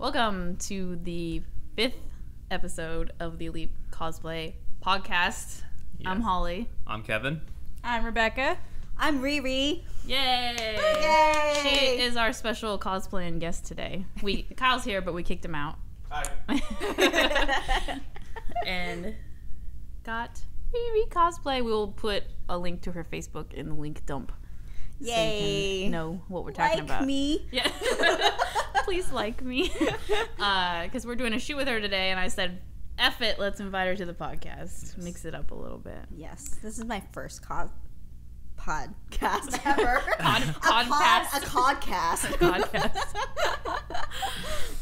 Welcome to the 5th episode of the Elite Cosplay podcast. Yes. I'm Holly. I'm Kevin. I'm Rebecca. I'm Riri. Yay! Yay! She is our special cosplaying guest today. Kyle's here, but we kicked him out. Hi. And got Riri cosplay. We will put a link to her Facebook in the link dump. Yay! So you can know what we're talking about. Like me. Yeah. Please like me. Because we're doing a shoot with her today, and I said, F it, let's invite her to the podcast. Yes. Mix it up a little bit. Yes. This is my first podcast ever. Podcast. A podcast.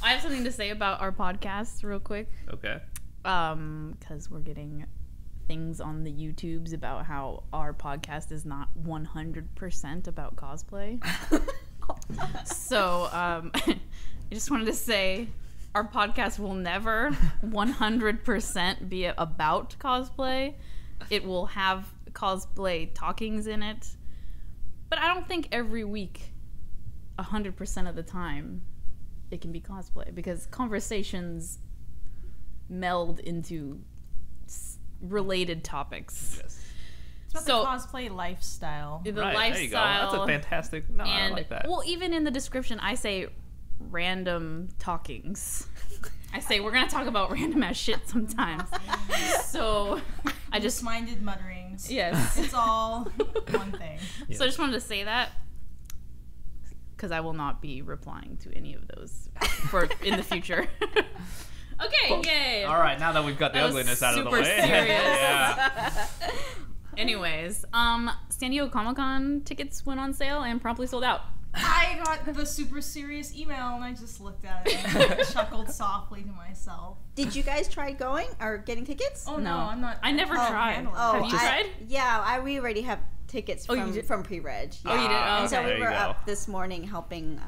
I have something to say about our podcast real quick. Okay. Because we're getting things on the YouTubes about how our podcast is not 100% about cosplay. So, I just wanted to say our podcast will never 100% be about cosplay. It will have cosplay talkings in it, but I don't think every week 100% of the time it can be cosplay, because conversations meld into related topics. Yes. It's about the cosplay lifestyle. The right, lifestyle. there you go. That's a fantastic. No, and, I like that. Well, even in the description, I say random talkings. I say we're gonna talk about random ass shit sometimes. So I just minded mutterings. Yes, it's all one thing. Yes. So I just wanted to say that, because I will not be replying to any of those in the future. Okay, well, yay! All right, now that we've got the ugliness out of the way. Super serious. Yeah. Anyways, San Diego Comic-Con tickets went on sale and promptly sold out. I got the super serious email and I just looked at it and chuckled softly to myself. Did you guys try going or getting tickets? Oh no, I'm not. I never tried. Have you tried? Yeah, we already have tickets from pre-reg. Yeah. Oh, you did? Oh, and so okay. we were up this morning helping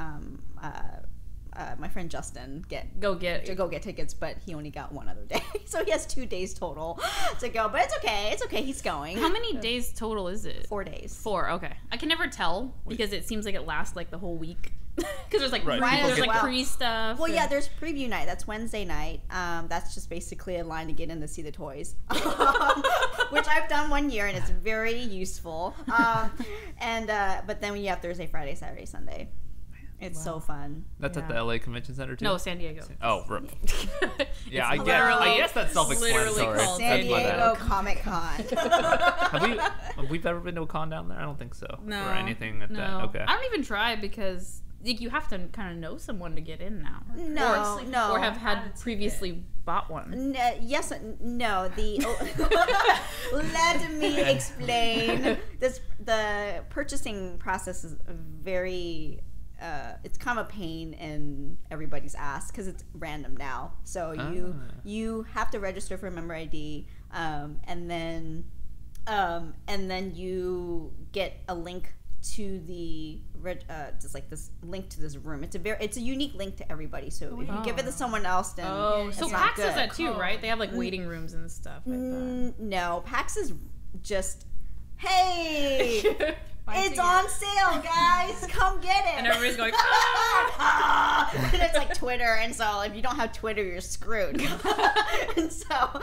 my friend Justin go get tickets, but he only got one other day, so he has 2 days total to go. But it's okay. He's going. How many days total is it? 4 days. 4. Okay. I can never tell because it seems like it lasts like the whole week. Because there's like pre stuff. Well, yeah, there's preview night. That's Wednesday night. That's just basically a line to get in to see the toys, which I've done 1 year and it's very useful. But then you have Thursday, Friday, Saturday, Sunday. It's so fun. That's at the LA Convention Center too? No, San Diego. Oh, yeah. I guess that's self-explanatory. San Diego Comic-Con. Have we ever been to a con down there? I don't think so. No. Or anything at that. Okay. I don't even try because you have to kind of know someone to get in now. No. Or have had previously bought one. Yes, no. Let me explain. The purchasing process is very. It's kind of a pain in everybody's ass because it's random now. So you have to register for member ID, and then you get a link to the just like this link to this room. It's a unique link to everybody. So if you give it to someone else, then so PAX does that too, right? They have like waiting rooms and stuff like that. No, PAX is just hey. It's on sale, guys! Come get it! And everybody's going, and it's like Twitter, and so if you don't have Twitter, you're screwed. And so,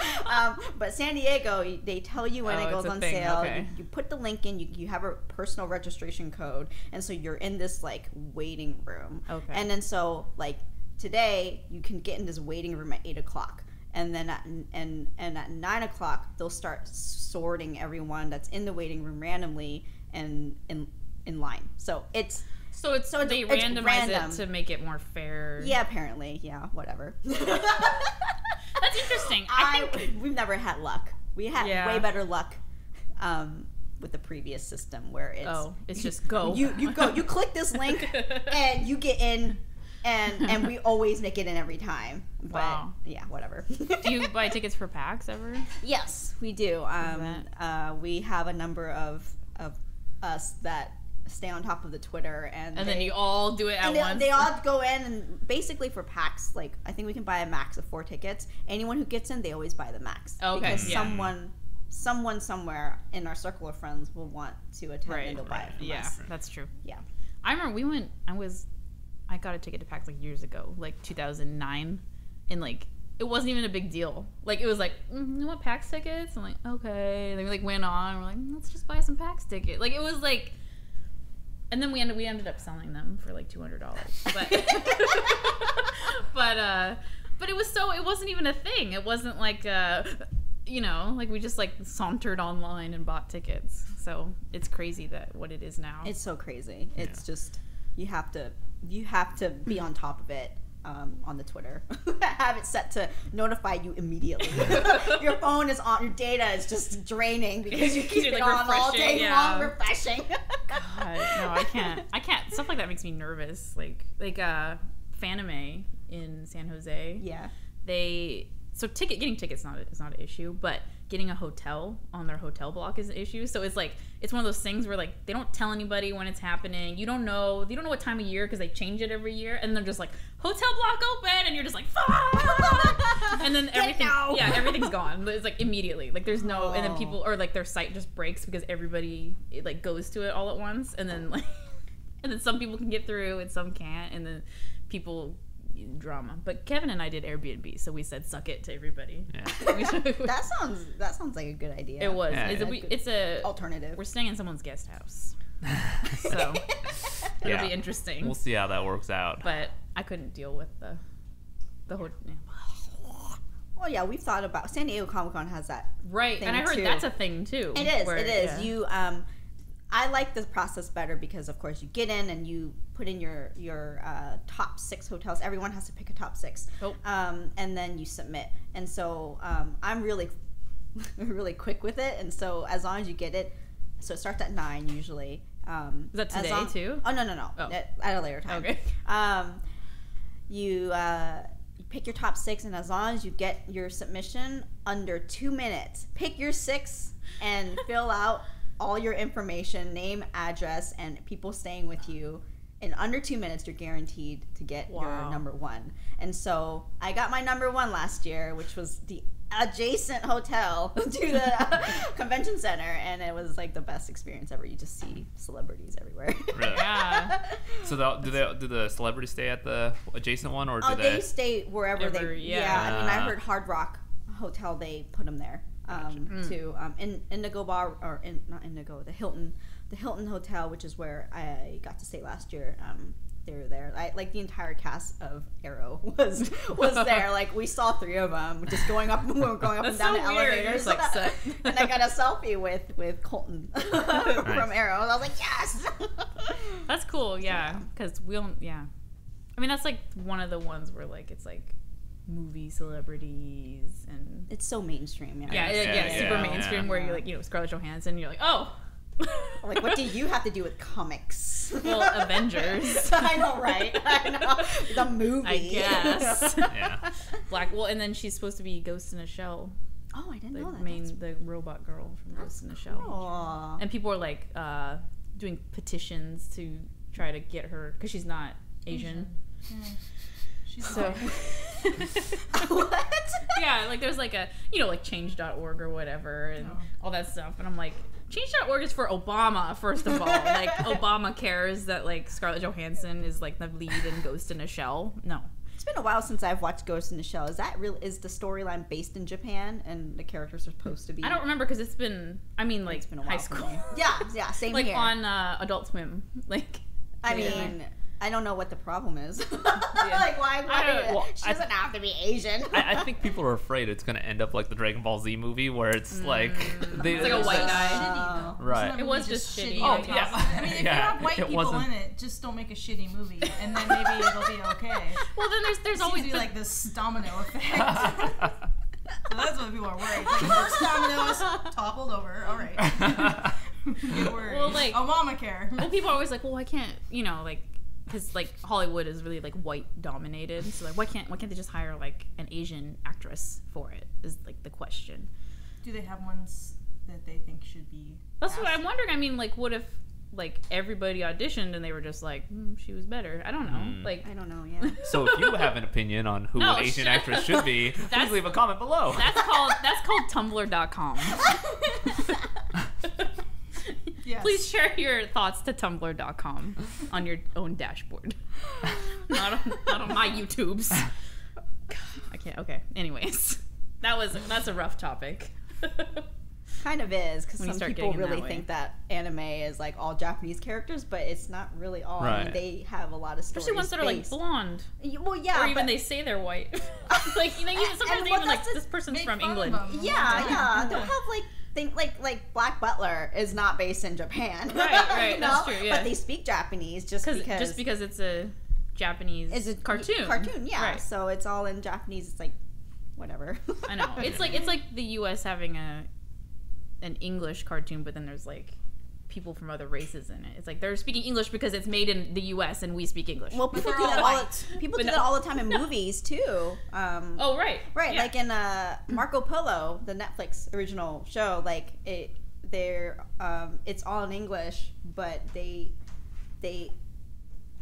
but San Diego, they tell you when it goes on sale. Okay. You put the link in, you have a personal registration code, and so you're in this like waiting room. Okay. And then so like today, you can get in this waiting room at 8 o'clock. And then at 9 o'clock, they'll start sorting everyone that's in the waiting room randomly and in line. So they randomize it to make it more fair. Yeah, apparently. Yeah, whatever. That's interesting. I think we've never had luck. We had way better luck with the previous system where it's just go. You go. You click this link and you get in. And we always make it in every time. But yeah, whatever. Do you buy tickets for PAX ever? Yes, we do. We have a number of us that stay on top of the Twitter, and then you all do it at once. They all go in, and basically for PAX, like I think we can buy a max of 4 tickets. Anyone who gets in, they always buy the max. Okay, because someone somewhere in our circle of friends will want to attend and they'll buy it from us. That's true. Yeah. I remember we went. I got a ticket to PAX like years ago, like 2009, and like it wasn't even a big deal. Like it was like, you know what, PAX tickets? I'm like, okay. And then we like went on. We're like, let's just buy some PAX ticket. Like it was like, and then we ended up selling them for like $200. But it wasn't even a thing. It wasn't like you know, like we just like sauntered online and bought tickets. So it's crazy that what it is now. It's so crazy. It's just you have to be on top of it. On the Twitter, have it set to notify you immediately. Your phone is on, your data is just draining because you keep it like on all day long, refreshing. God, no, I can't. Stuff like that makes me nervous. Like Fanime in San Jose. Yeah. Getting tickets is not an issue, but getting a hotel on their hotel block is an issue. So it's like it's one of those things where like they don't tell anybody when it's happening. You don't know what time of year because they change it every year, and they're just like hotel block open, and you're just like fuck, and then everything's gone. It's like immediately, like there's no, and then people or like their site just breaks because everybody like goes to it all at once, and then like and then some people can get through and some can't, and then drama. But Kevin and I did Airbnb, so we said suck it to everybody. Yeah. that sounds like a good idea. It was. Yeah, it's a alternative. We're staying in someone's guest house, so it'll be interesting. We'll see how that works out. But I couldn't deal with the whole. Well, yeah, we've thought about San Diego Comic-Con has that right, and I heard that's a thing too. It is. Yeah. You I like the process better because, of course, you get in and you put in your top 6 hotels. Everyone has to pick a top 6, and then you submit. And so I'm really, really quick with it. And so as long as you get it, so it starts at 9 usually. Is that today too? Oh no, at a later time. Okay. You pick your top 6, and as long as you get your submission under 2 minutes, pick your 6 and fill out all your information, name, address, and people staying with you. In under 2 minutes, you're guaranteed to get your number 1. And so I got my number 1 last year, which was the adjacent hotel to the convention center, and it was like the best experience ever. You just see celebrities everywhere. Really? Yeah. So do the celebrities stay at the adjacent one, or do they stay wherever they? Yeah. I mean, I heard Hard Rock Hotel, they put them there. To Indigo Bar, or not Indigo, the Hilton Hotel, which is where I got to stay last year. They were there. Like the entire cast of Arrow was there. Like we saw 3 of them just going up and down the elevators. Like, and I got a selfie with Colton from Arrow. And I was like, yes. That's cool. Yeah, because we don't. Yeah, I mean that's like one of the ones where like it's like movie celebrities, and it's so mainstream. Super mainstream. Where you're like, Scarlett Johansson, you're like, oh. Like, what do you have to do with comics? Well, Avengers. I know, right? I know. The movie. I guess. Yeah. Well, and then she's supposed to be Ghost in a Shell. Oh, I didn't know that. The robot girl from Ghost in a Shell. Aww. And people are like doing petitions to try to get her, because she's not Asian. Yeah. She's so. What? Yeah, like there's like a, like change.org or whatever and all that stuff. And I'm like, change.org is for Obama, first of all. Like, Obama cares that, like, Scarlett Johansson is, like, the lead in Ghost in a Shell. No. It's been a while since I've watched Ghost in the Shell. Is the storyline based in Japan and the characters are supposed to be? I don't remember because it's been a while high school. Yeah, same like here. Like on Adult Swim. Like, I mean, I don't know what the problem is. Like, why she doesn't have to be Asian. I think people are afraid it's going to end up like the Dragon Ball Z movie where it's like... It's like a white guy. Shitty, though. Right. It was just shitty. Oh, yeah. I mean, if you have white people in it, just don't make a shitty movie, and then maybe it'll be okay. Well, then there's always be like this domino effect. So that's what people are worried. Like, first dominoes toppled over. All right. Get worried. Well, like Obamacare. Well, people are always like, well, why can't like. Because like Hollywood is really like white dominated, so like why can't they just hire like an Asian actress for it? Is like the question. Do they have ones that they think should be? That's what I'm wondering. I mean, like, what if like everybody auditioned and they were just like, she was better? I don't know. Like, I don't know. Yeah. So if you have an opinion on who an Asian actress should be, please leave a comment below. That's called Tumblr.com. Yes. Please share your thoughts to tumblr.com on your own dashboard. not on my YouTubes. I can't. Okay. Anyways, that's a rough topic. Kind of is, because When you some start people getting that really way. think that anime is like all Japanese characters, but it's not really all. I mean, Right. they have a lot of stories. Especially ones that are like based- blonde, Well, yeah, or even but- they say they're white. Like even sometimes they well, even like that's the- this person's Make from fun of England. them. Yeah, they'll have like Black Butler is not based in Japan. Right, you that's know? true, yeah. But they speak Japanese just because it's a Japanese it's a cartoon. Cartoon, yeah. Right. So it's all in Japanese. It's like whatever. I know. It's like the U.S. having an English cartoon, but then there's like people from other races in it. It's like they're speaking English because it's made in the U.S. and we speak English. Well, people they're do all that white. people But do no- that all the time in movies too. Oh right, Right, yeah. like in Marco Polo, the Netflix original show, like it's all in English, but they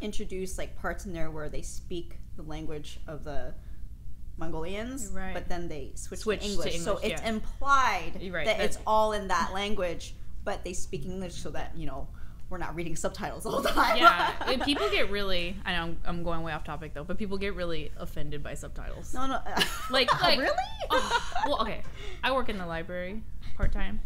introduce like parts in there where they speak the language of the Mongolians, Right. but then they switch Switch to to English. So English, it's yeah. implied You're right, that it's that- all in that language, but they speak English so that, we're not reading subtitles all the time. Yeah, people get really. I know I'm going way off topic though, but people get really offended by subtitles. No. Like Really? Well, okay. I work in the library part time,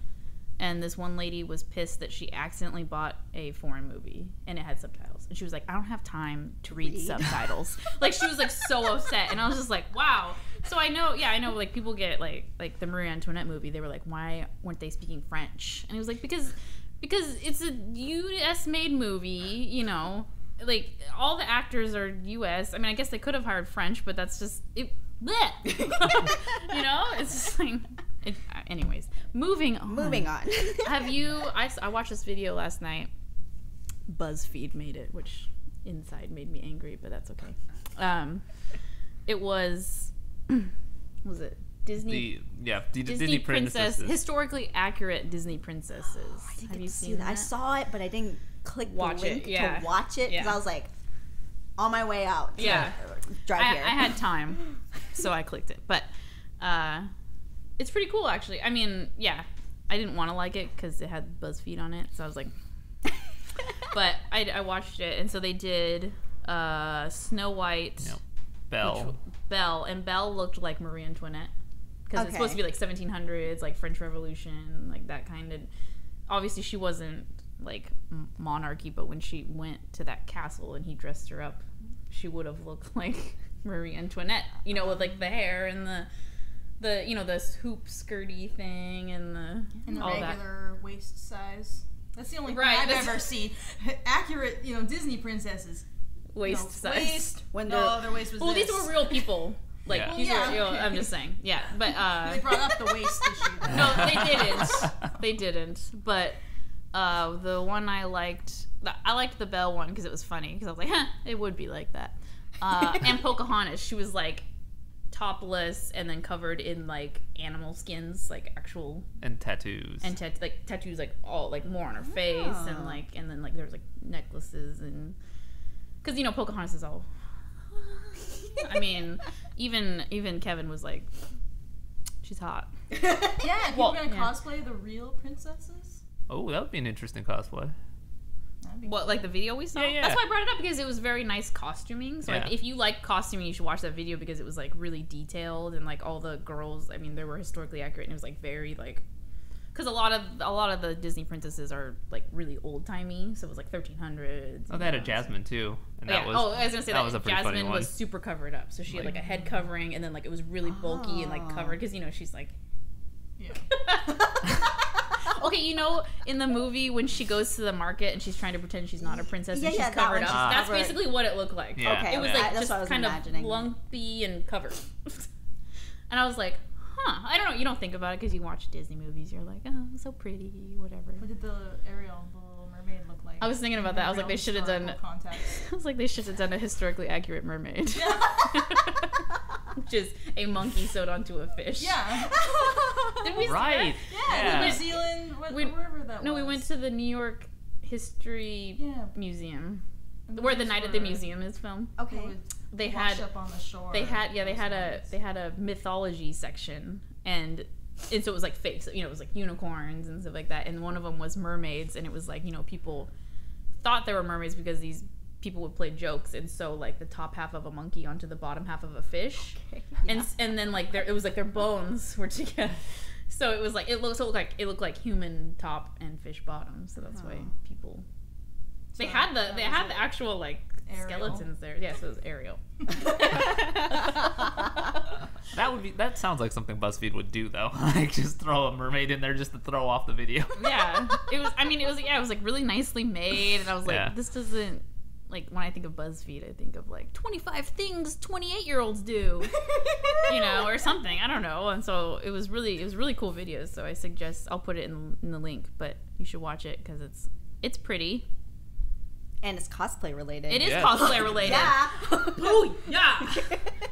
and this one lady was pissed that she accidentally bought a foreign movie and it had subtitles, and she was like, "I don't have time to read subtitles." Like she was like so upset, and I was just like, "Wow." So I know. Like people get like the Marie Antoinette movie. They were like, "Why weren't they speaking French?" And it was like because it's a U.S. made movie, like all the actors are U.S. I mean, I guess they could have hired French, but that's just it. Bleh. It's just like. Anyways, moving on. Have you? I watched this video last night. BuzzFeed made it, which inside made me angry, but that's okay. It was. Was it Disney? Disney princesses. Historically accurate Disney princesses. I didn't Have get you to see seen that. I that? saw it, but I didn't click Watch the it, link yeah. to watch it because Yeah. I was like on my way out to Yeah. drive I here. had time, so I clicked it. But it's pretty cool, actually. I mean, yeah, I didn't want to like it because it had BuzzFeed on it, so I was like. But I watched it, and so they did Snow White, Yep. Belle. Belle, and Belle looked like Marie Antoinette because it's supposed to be like 1700s, like French Revolution, like that kind of. Obviously, she wasn't like monarchy, but when she went to that castle and he dressed her up, she would have looked like Marie Antoinette, with like the hair and the the hoop skirty thing and In the all that. regular waist size. That's the only thing Right, I've that's- ever seen. Accurate, Disney princesses. Waist size. Waist. When No, their waist was Well, this. these were real people. Like Yeah. these Yeah, were, okay. I'm just saying. Yeah, but They brought up the waist issue. Then. no, they didn't. They didn't. But the one I liked the Belle one because it was funny because I was like, it would be like that. And Pocahontas, she was like topless and then covered in like animal skins, like actual And tattoos. and tattoos, like all like more on her face and then like there was like necklaces and because Pocahontas is all. I mean, even Kevin was like, she's hot. Yeah, people Well, are gonna yeah. cosplay the real princesses. Oh, that would be an interesting cosplay. That'd be What, like the video we saw? Yeah, yeah. That's why I brought it up because it was very nice costuming. So like, Yeah. if you like costuming, you should watch that video because it was like really detailed and like all the girls. I mean, they were historically accurate and it was like very like. Because a lot of the Disney princesses are like really old timey, so it was like 1300s. Oh, they had a Jasmine too, and that was. I was gonna say that, was a pretty funny Jasmine one. was super covered up, so she had like a head covering, and then like it was really bulky and like covered because she's like. Yeah. Okay, in the movie when she goes to the market and she's trying to pretend she's not a princess and she's that covered one, up, she's that's covered. basically what it looked like. Yeah. Okay, It was yeah. like that's just what I was kind imagining. of lumpy and covered. And I was like, I don't know. You don't think about it because you watch Disney movies. You're like, oh, so pretty, whatever. What did the Ariel, the Little Mermaid, look like? I was thinking about that. I was like, Real they should have done. historical context. I was like, they should have done a historically accurate mermaid, which is a monkey sewed onto a fish. Yeah. Did we see Right. Yeah, Yeah. New Zealand, We- wherever that that? No, was. we went to the New York History Yeah. Museum, and where the those Night at the were- Museum is filmed. They Okay. would They wash had up on the shore. they had those ones. a mythology section, and and so it was like fake. So, you know, it was like unicorns and stuff like that. And one of them was mermaids, and it was like, you know, people thought they were mermaids because these people would play jokes, and so like the top half of a monkey onto the bottom half of a fish, and then like it was like their bones were together. So it was like it looked like human top and fish bottom. So that's why people they had the actual like Ariel. skeletons there. Yeah, so it was Ariel. That sounds like something BuzzFeed would do though. Like just throw a mermaid in there just to throw off the video. Yeah, it was. I mean, it was like really nicely made, and I was like, this doesn't. Like, when I think of BuzzFeed, I think of, like, 25 things 28-year-olds do, you know, or something. I don't know. And so it was really cool videos. So I suggest, I'll put it in the link, but you should watch it because it's pretty. And it's cosplay related. It is cosplay related. Yeah. Ooh, yeah.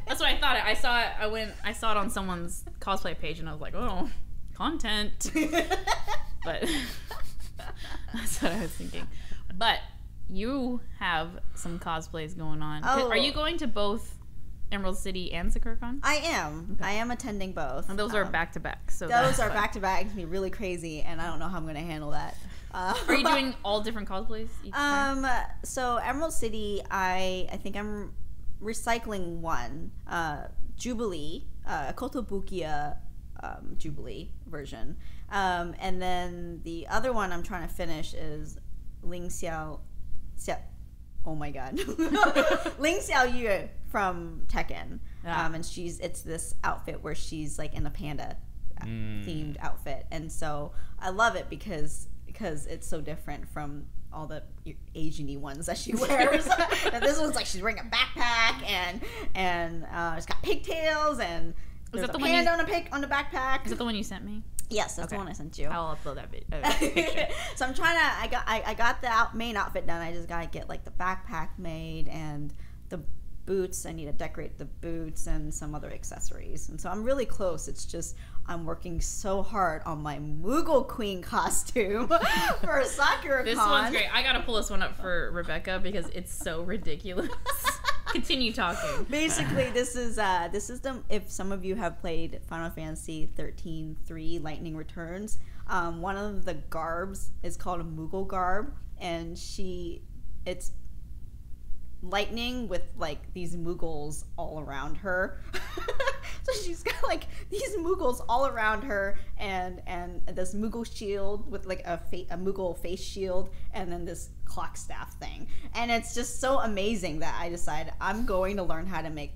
That's what I thought. I saw it on someone's cosplay page, and I was like, oh, content. But that's what I was thinking. But you have some cosplays going on. Oh. Are you going to both Emerald City and SakuraCon? I am. Okay. I am attending both. And those are back to back. So those are back to back. It's gonna be really crazy, and I don't know how I'm gonna handle that. Are you doing all different cosplays each time? So Emerald City, I think I'm recycling one. Jubilee, Kotobukiya Jubilee version. And then the other one I'm trying to finish is Ling Xiao. Oh my god. Ling Xiao Yu from Tekken. Yeah. And it's this outfit where she's like in a panda themed outfit. And so I love it because it's so different from all the Asian-y ones that she wears. And this one's like she's wearing a backpack and it's got pigtails and there's a panda on the backpack. Is that the one you sent me? Yes, that's the one I sent you. I'll upload that picture. So I'm trying to. I got the main outfit done. I just gotta get like the backpack made and the boots. I need to decorate the boots and some other accessories. And so I'm really close. It's just I'm working so hard on my Moogle Queen costume for SakuraCon. This one's great. I gotta pull this one up for Rebecca because it's so ridiculous. Continue talking. Basically, this is the, if some of you have played Final Fantasy 13-3 Lightning Returns, one of the garbs is called a Moogle garb, and it's lightning with like these Moogles all around her. So she's got like these Moogles all around her, and this Moogle shield with like a Moogle face shield, and then this clock staff thing. And it's just so amazing that I decided I'm going to learn how to make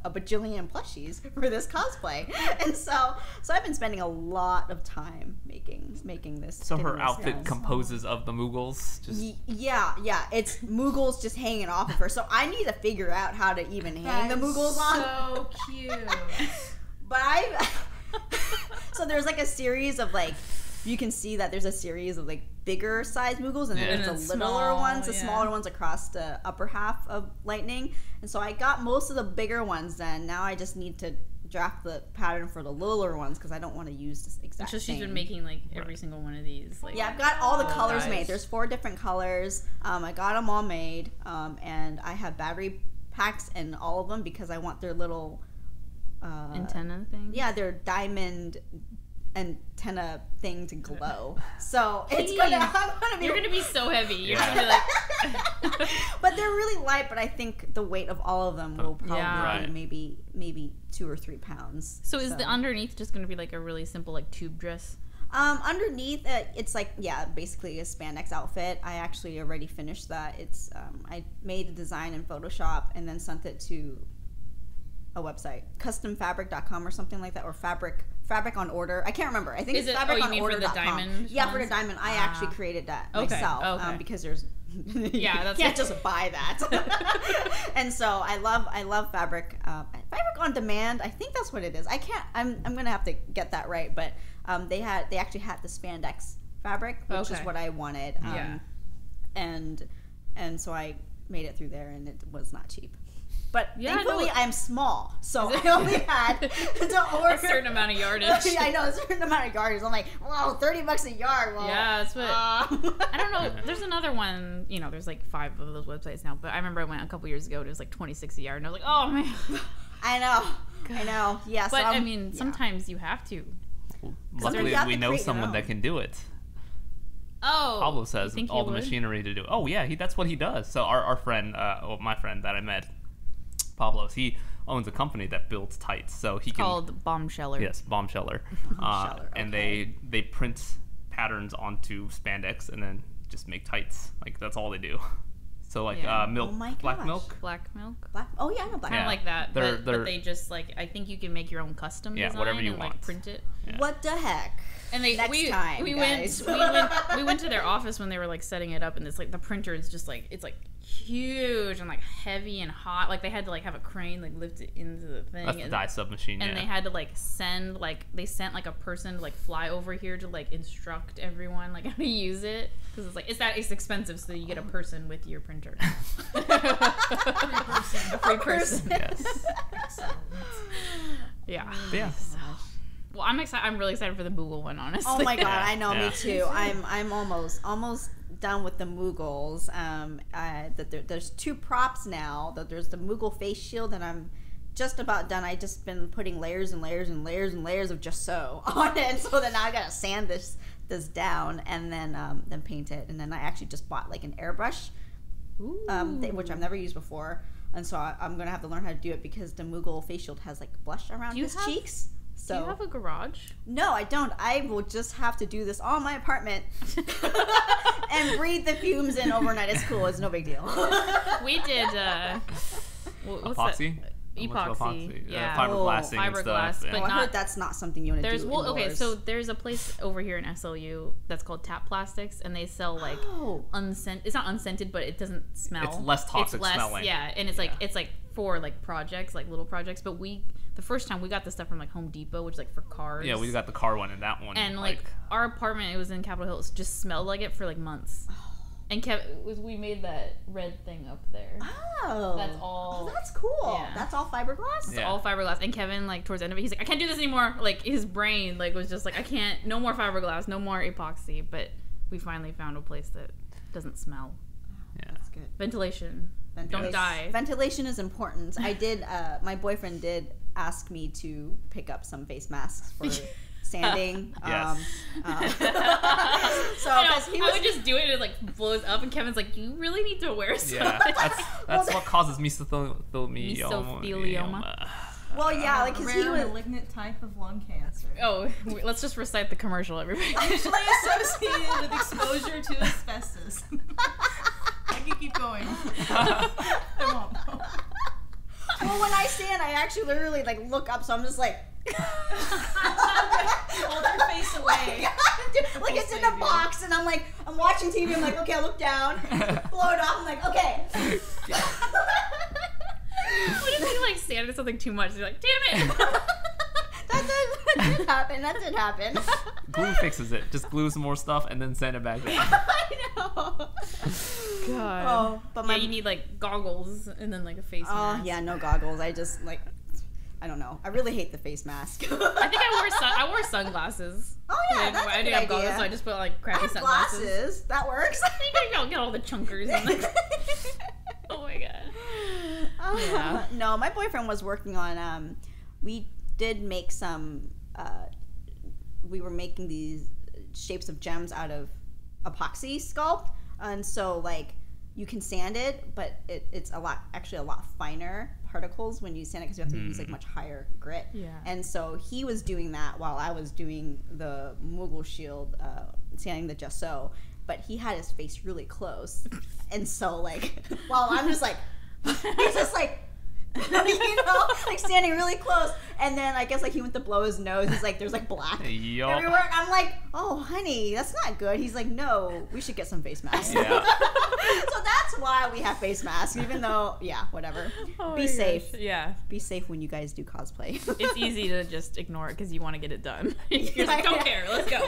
a bajillion plushies for this cosplay. And so I've been spending a lot of time making this. So her outfit composes of the Moogles? Yeah, it's Moogles just hanging off of her. So I need to figure out how to even hang the Moogles on. So cute. But so there's like a series of like, you can see that there's a series of like bigger size Moogles, and then there's the littler ones, the smaller ones across the upper half of Lightning. And so I got most of the bigger ones done. Now I just need to draft the pattern for the littler ones because I don't want to use this exact So she's same. been making like every single one of these. Like, Yeah, I've got all the colors made. There's 4 different colors. I got them all made, and I have battery packs in all of them because I want their little antenna thing. Yeah, their diamond antenna thing to glow. So it's you're gonna be so heavy. You're gonna be like but they're really light, but I think the weight of all of them will probably be maybe 2 or 3 pounds. So is the underneath just gonna be like a really simple like tube dress? Underneath it's like basically a spandex outfit. I actually already finished that. It's I made the design in Photoshop and then sent it to a website, customfabric.com or something like that, or fabric on order. I can't remember. I think it's fabriconorder.com. For the diamond? Yeah, for the diamond. I actually created that myself because there's you can't just buy that. And so I love fabric on demand. I think that's what it is. I'm gonna have to get that right, but they actually had the spandex fabric, which is what I wanted. And so I made it through there, and it was not cheap. But thankfully, I'm small, so I only had to order a certain amount of yardage. I know, a certain amount of yardage. I'm like, wow, $30 a yard. Well, yeah, that's what. I don't know. There's another one. You know, there's like 5 of those websites now. But I remember I went a couple years ago, and it was like $26 a yard, and I was like, oh man. I know. I know. Yeah. But so I mean, sometimes you have to. Luckily, you have we to know create your someone own. that can do it. Oh, Pablo you says think all he the would? machinery to do. Oh yeah, that's what he does. So our friend, my friend that I met, Pablo's, he owns a company that builds tights. So he can Called Bombsheller. yes, Bombsheller. Bombsheller, And okay. they print patterns onto spandex and then just make tights. Like that's all they do. So like Yeah. milk, Oh my black gosh. milk. Black milk. Black. Oh yeah, I know black. Kind Yeah. of like that, They're- but they just like I think you can make your own custom Yeah, design whatever you and want. like print it. Yeah. What the heck? And they Next time, we guys. we went to their office when they were like setting it up, and it's like the printer is just like it's like huge and like heavy and hot. Like they had to like have a crane like lift it into the thing. That's the and, dye sub machine. and Yeah. they had to like send like they sent like a person to like fly over here to like instruct everyone like how to use it because it's expensive, so you get a person with your printer. A free person. Yes. Excellent. Yeah. But yeah. Well, I'm excited. I'm really excited for the Moogle one, honestly. Oh my god, Yeah, I know, yeah. me too. I'm almost done with the Moogles. There's 2 props now. That there's the Moogle face shield, and I'm just about done. I just been putting layers and layers and layers and layers of gesso on it, so then I gotta sand this down and then paint it. And then I actually just bought like an airbrush, which I've never used before, and so I'm gonna have to learn how to do it because the Moogle face shield has like blush around Do you his have- cheeks. So Do you have a garage? no, I don't. I will just have to do this all in my apartment and breathe the fumes in overnight. It's cool. It's no big deal. We did. What's Epoxy? That? What's Epoxy. Yeah. fiberglassing and Fiberglass, stuff. but I not- heard that's not something you want to There's do okay, indoors. so there's a place over here in SLU that's called Tap Plastics, and they sell like Oh. unscented. It's not unscented, but it doesn't smell. It's less toxic smelling. Yeah, and it's like for like projects, like little projects. But the first time we got this stuff from like Home Depot, which is like for cars. Yeah, we got the car one and that one. And like our apartment, it was in Capitol Hill, just smelled like it for like months. And we made that red thing up there. Oh. That's all- Oh, that's cool. Yeah. That's all fiberglass? It's Yeah. all fiberglass. And Kevin, like towards the end of it, he's like, I can't do this anymore. Like his brain, like was just like, I can't. No more fiberglass. No more epoxy. But we finally found a place that doesn't smell. yeah. That's good. Ventilation. Don't die. Ventilation is important. I did, my boyfriend did ask me to pick up some face masks for sanding. Yes. So, I know. 'cause he I was would just do it and it like blows up, and Kevin's like, you really need to wear something. Yeah, that's what causes mesothelioma. Mesothelioma. well, yeah, like A 'cause he rare was. malignant type of lung cancer. Oh, let's just recite the commercial, everybody. Usually associated with exposure to asbestos. I can keep going. I won't. Well, when I stand, I actually literally like look up, so I'm just like. Hold your face away. Like it's in a box, and I'm like, I'm watching TV. I'm like, okay, I look down, blow it off. I'm like, okay. What if you like sanded something too much? You're like, damn it. That did happen. That did happen. Glue fixes it. Just glue some more stuff and then sand it back down. I know. God. Oh, but my Yeah, you need like goggles and then like a face oh mask. yeah, no goggles. I just like, I don't know. I really hate the face mask. I think I wore sunglasses. Oh yeah, I that's a didn't good have idea. goggles, so I just put like I crappy have sunglasses. glasses. That works. You don't get all the chunkers. And oh my god. Yeah. No, my boyfriend was working on. We did make some. We were making these shapes of gems out of epoxy sculpt, and so like you can sand it, but it's a lot finer particles when you sand it because you have to use like much higher grit. Yeah. And so he was doing that while I was doing the Moogle shield, sanding the gesso. But he had his face really close, and so like while I'm just like, he's just like. Like standing really close, and then I guess like he went to blow his nose. He's like, "There's like black Yup. everywhere." I'm like, "Oh, honey, that's not good." He's like, "No, we should get some face masks." Yeah. So that's why we have face masks, even though, yeah, whatever. Oh Be my safe. gosh. Yeah. Be safe when you guys do cosplay. It's easy to just ignore it because you want to get it done. You're like, don't care, let's go.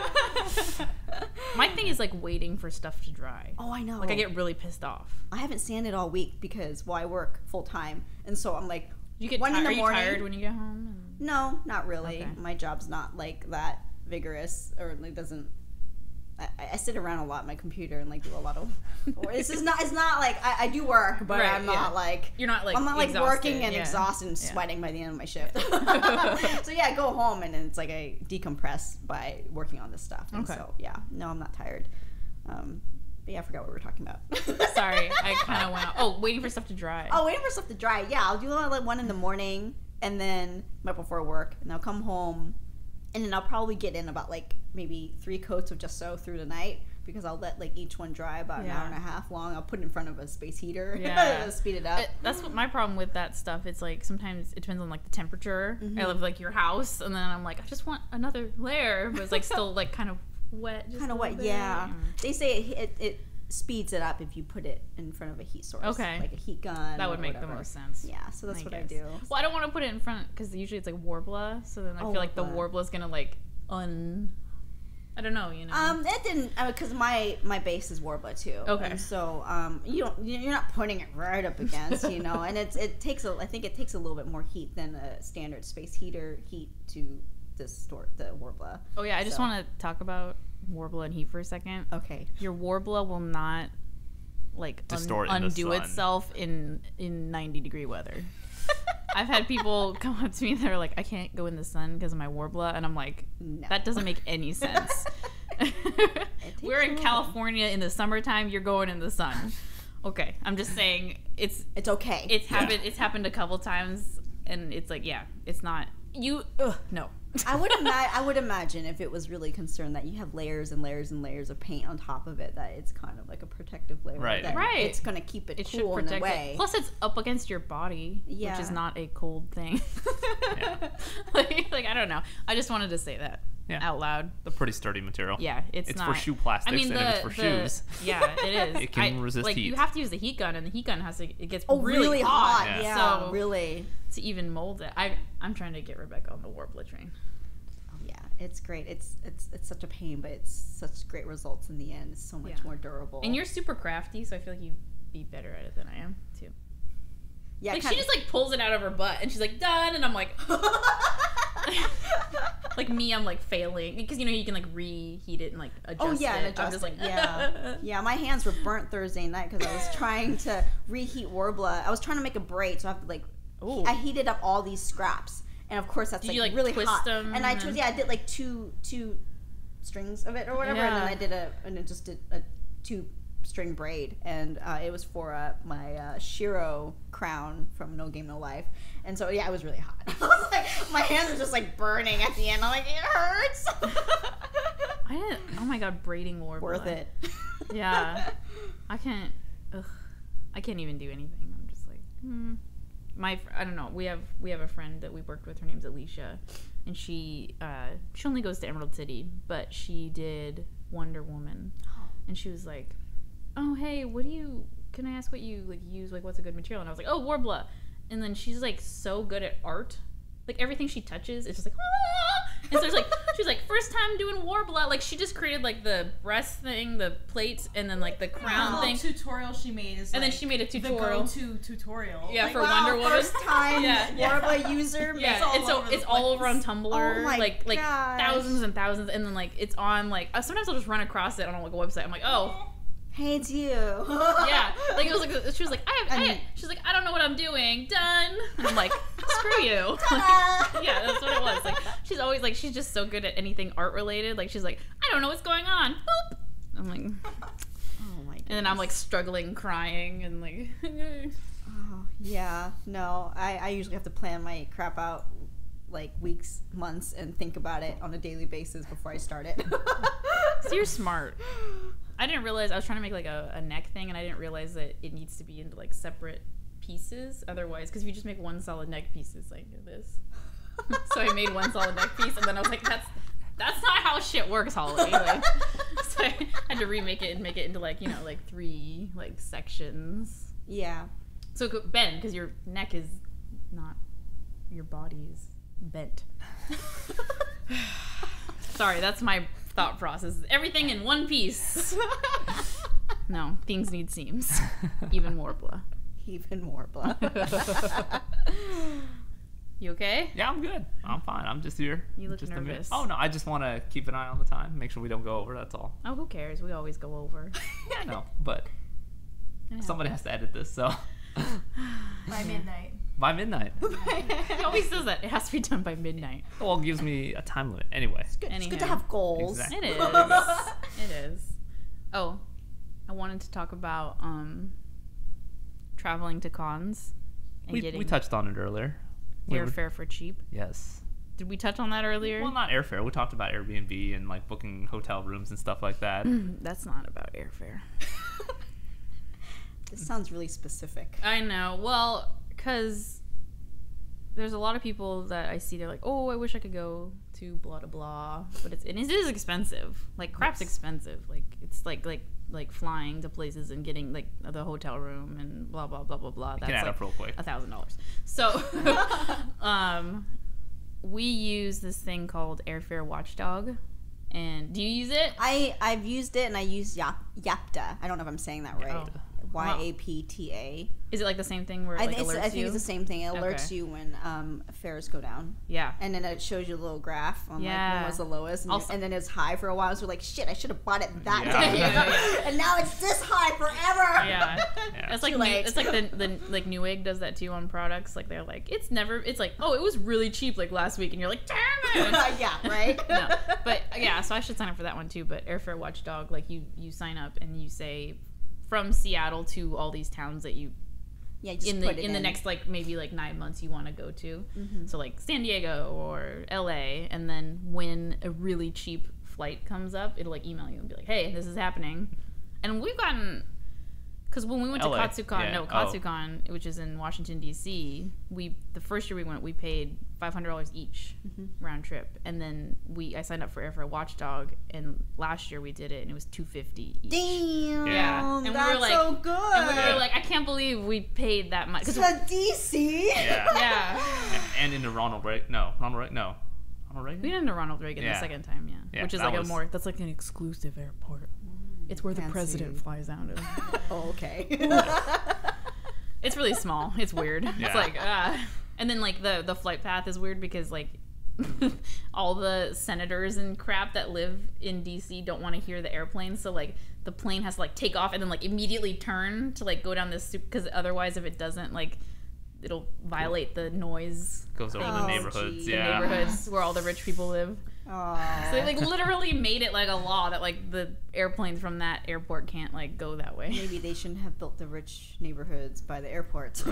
My thing is like waiting for stuff to dry. Oh, I know. Like I get really pissed off. I haven't sanded all week because I work full time, and so I'm like, You get One in the are you morning. tired when you get home? no, not really. Okay. My job's not like that vigorous, or like doesn't. I sit around a lot on my computer and like do a lot of. It's not like I do work, but I'm not like you're not like I'm not like exhausted, working and exhausted and sweating by the end of my shift. So yeah, I go home and then it's like I decompress by working on this stuff. And so yeah, no, I'm not tired. But yeah, I forgot what we were talking about. Sorry, I kind of went. Oh, waiting for stuff to dry. Oh, waiting for stuff to dry. Yeah, I'll do like 1 in the morning, and then right before work, and I'll come home, and then I'll probably get in about like maybe 3 coats of Just So through the night because I'll let like each one dry about an hour and a half long. I'll put it in front of a space heater. Yeah, speed it up. That's what my problem with that stuff. It's like sometimes it depends on like the temperature. I live like your house, and then I'm like, I just want another layer, but it's like still like kind of wet. Kind of wet, yeah. They say it speeds it up if you put it in front of a heat source. Okay. Like a heat gun. That would make the most sense. Yeah, so that's what I do. Well, I don't want to put it in front because usually it's like Warbler, so then I feel like the Warbler's gonna like I don't know, you know. It didn't because my base is Warbler too. Okay. And so you're not putting it right up against, you know, and it takes I think it takes a little bit more heat than a standard space heater heat to distort the Warbler. Oh yeah, I just want to talk about Warbler and heat for a second. Okay. Your Warbler will not like undo itself in 90-degree weather. I've had people come up to me and they're like, I can't go in the sun because of my Warbler, and I'm like, no. That doesn't make any sense. We're in California in the summertime, you're going in the sun. Okay, I'm just saying it's okay. It's happened a couple times, and it's like, yeah, it's not no. I would imagine if it was really concerned that you have layers and layers and layers of paint on top of it, that it's kind of like a protective layer. Right. It's going to keep it cool in a way. Plus, it's up against your body, which is not a cold thing. like I don't know. I just wanted to say that out loud. A pretty sturdy material. Yeah, it's not. For shoe plastics, and if it's for shoes. Yeah, it is. It can resist heat. You have to use the heat gun, and the heat gun it gets really hot. Yeah, so really. To even mold it. I'm trying to get Rebecca on the Warbler train. Oh yeah, it's great. It's such a pain, but it's such great results in the end. It's so much more durable. And you're super crafty, so I feel like you'd be better at it than I am too. Yeah, like she just like pulls it out of her butt and she's like done, and I'm like like me, I'm like failing because you know you can like reheat it and like adjust it. And adjust I'm just like yeah. My hands were burnt Thursday night because I was trying to reheat Warbler. I was trying to make a braid, so I have to like I heated up all these scraps, and of course that's like really twist hot. Them and I did like two strings of it or whatever, and then I did a 2-string braid, and it was for my Shiro crown from No Game No Life, and so it was really hot. I was like, my hands are just like burning at the end. I'm like, it hurts. Oh my god, braiding Warbler. Worth it. Yeah, I can't even do anything. I'm just like I don't know. We have a friend that we worked with. Her name's Alicia, and she only goes to Emerald City, but she did Wonder Woman, and she was like, "Oh hey, can I ask what you like use? Like, what's a good material?" And I was like, "Oh, Warbler," and then she's like so good at art. Like everything she touches, it's just like, ah! And so she's like, first time doing Warbler. Like she just created like the breast thing, the plates, and then like the crown thing. The tutorial she made is, and then she made a tutorial. The go-to tutorial. Yeah, for Wonder Woman. First time Warbler user. Yeah, it's all over on Tumblr. Oh my like thousands and thousands, and then like it's on like sometimes I'll just run across it on like a website. I'm like, oh. Hey, it's you. Yeah, like it was like she was like, she's like, I don't know what I'm doing. Done. And I'm like, screw you. Like, yeah, that's what it was. Like she's always like, she's just so good at anything art related. Like she's like, I don't know what's going on. Boop. I'm like, oh my goodness. And then I'm like struggling, crying, and like. Oh yeah, no, I usually have to plan my crap out like weeks, months, and think about it on a daily basis before I start it. So you're smart. I didn't realize I was trying to make like a neck thing, and I didn't realize that it needs to be into like separate pieces. Otherwise, because if you just make one solid neck piece, it's like this. So I made one solid neck piece, and then I was like, that's not how shit works, Holly. Like, so I had to remake it and make it into like like 3 like sections. Yeah. So it could bend because your neck is not your body is bent. Sorry, that's my thought process. Everything in one piece. No, things need seams. Even Warbler. Even Warbler. You okay? Yeah, I'm good. I'm fine. I'm just here. You look just a minute. nervous. Oh no, I just want to keep an eye on the time, make sure we don't go over. That's all. Oh, who cares? We always go over. Yeah, I know, but It somebody has to edit this, so By midnight. by midnight. He always says that. It has to be done by midnight. Well, it gives me a time limit anyway. It's good to Anyhow. have goals. Exactly. It is. It is. Oh, I wanted to talk about traveling to cons and getting We touched on it earlier. We were- airfare for cheap. Yes. Did we touch on that earlier? Well, not airfare. We talked about Airbnb and like booking hotel rooms and stuff like that. That's not about airfare. This sounds really specific. I know. Well, because there's a lot of people that I see. They're like, "Oh, I wish I could go to blah blah blah," but it is expensive. Like crap's expensive. Like it's like flying to places and getting like the hotel room and blah blah blah blah blah. It That's can add like up real quick. $1,000. So, we use this thing called Airfare Watchdog. And do you use it? I've used it and I use Yapta. I don't know if I'm saying that right. Oh. YAPTA. Is it like the same thing where it like alerts I think you? it's the same thing. It alerts Okay. you when fares go down. Yeah. And then it shows you a little graph on like Yeah. when was the lowest, and, Also- and then it's high for a while. So we're like, shit, I should have bought it that Yeah. day, Yeah. and now it's this high forever. Yeah. Yeah. It's like Too late. it's like the like Newegg does that too on products. Like they're like it's like, oh, it was really cheap like last week, and you're like, damn it. Yeah, right. No, but yeah, so I should sign up for that one too. But Airfare Watchdog, like you sign up and you say from Seattle to all these towns that you Yeah, just in put the it in the next like maybe like 9 months you want to go to. Mm-hmm. So like San Diego or LA, and then when a really cheap flight comes up, it'll like email you and be like, hey, this is happening. And we've gotten, because when we went to LA, Katsucon, yeah. Katsucon, which is in Washington D.C., the first year we went, we paid $500 each round trip, and then I signed up for Airfare Watchdog, and last year we did it, and it was $250 each. Damn, Yeah. And we were that's like- so good. And we Yeah. were like, I can't believe we paid that much. 'Cause to DC. Yeah. yeah. And into Ronald Reagan. No. Ronald Reagan? We did to Ronald Reagan the Yeah. second time, yeah. Yeah, Which is that like was- that's like an exclusive airport. It's where the Fancy. president flies out of. Oh, okay. It's really small. It's weird. Yeah. It's like, and then like the flight path is weird because like all the senators and crap that live in DC don't want to hear the airplane, so like the plane has to like take off and then like immediately turn to like go down this because otherwise if it doesn't, like it'll violate the noise Goes over Oh, the neighborhoods. geez. Yeah. neighborhoods where all the rich people live. Aw. So they like literally made it like a law that like the airplanes from that airport can't like go that way. Maybe they shouldn't have built the rich neighborhoods by the airports.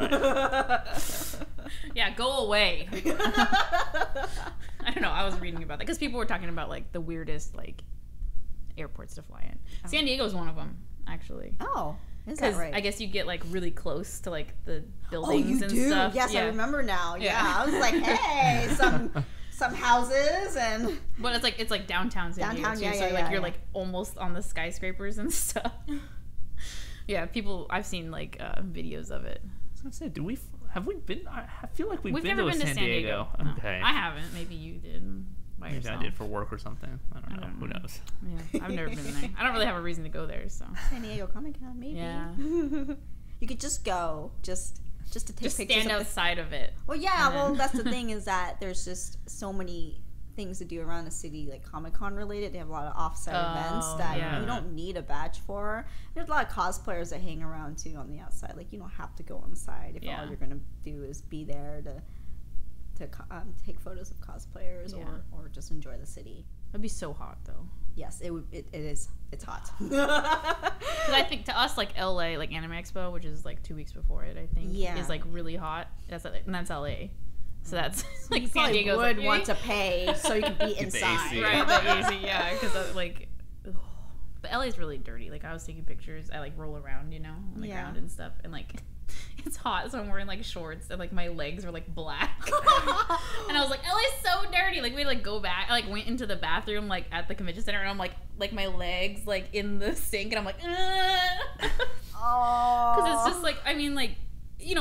Yeah, go away. I don't know. I was reading about that because people were talking about like the weirdest like airports to fly in. San Diego's one of them, actually. Oh, is Because that right? I guess you get like really close to like the Oh, buildings you and do? stuff. Yes, yeah. I remember now. Yeah. Yeah. I was like, hey, some houses and But it's like downtown San Downtown, Diego too, yeah, so yeah, like yeah, you're yeah. like almost on the skyscrapers and stuff. Yeah, I've seen like videos of it. I was gonna say, have we been? I feel like we've been never to been to San Diego. No, Okay. I haven't. Maybe you did by Maybe yourself. I did for work or something. I don't know. Who knows? Yeah, I've never been there. I don't really have a reason to go there, so San Diego Comic Con, maybe. Yeah. You could just go, just to take just pictures stand of outside of it. Well, yeah. and Well, then- that's the thing is that there's just so many things to do around the city, like Comic Con related. They have a lot of offsite events Oh, that yeah. you don't need a badge for. There's a lot of cosplayers that hang around too on the outside. Like you don't have to go on the side if Yeah. all you're gonna do is be there to take photos of cosplayers Yeah. or just enjoy the city. It'd be so hot though. Yes, it is. It's hot. Because I think to us, like LA, like Anime Expo, which is like 2 weeks before it, I think, Yeah. is like really hot. That's LA. So that's like You San probably Diego's would like, want to pay so you can be Get the inside. AC. right, the easy, yeah, because like, ugh. But LA's really dirty. Like I was taking pictures, I like roll around, on the Yeah. ground and stuff, and like it's hot, so I'm wearing like shorts and like my legs are like black, and I was like, LA's so dirty. Like we like go back, I like went into the bathroom like at the convention center, and I'm like my legs like in the sink, and I'm like, Oh, because it's just like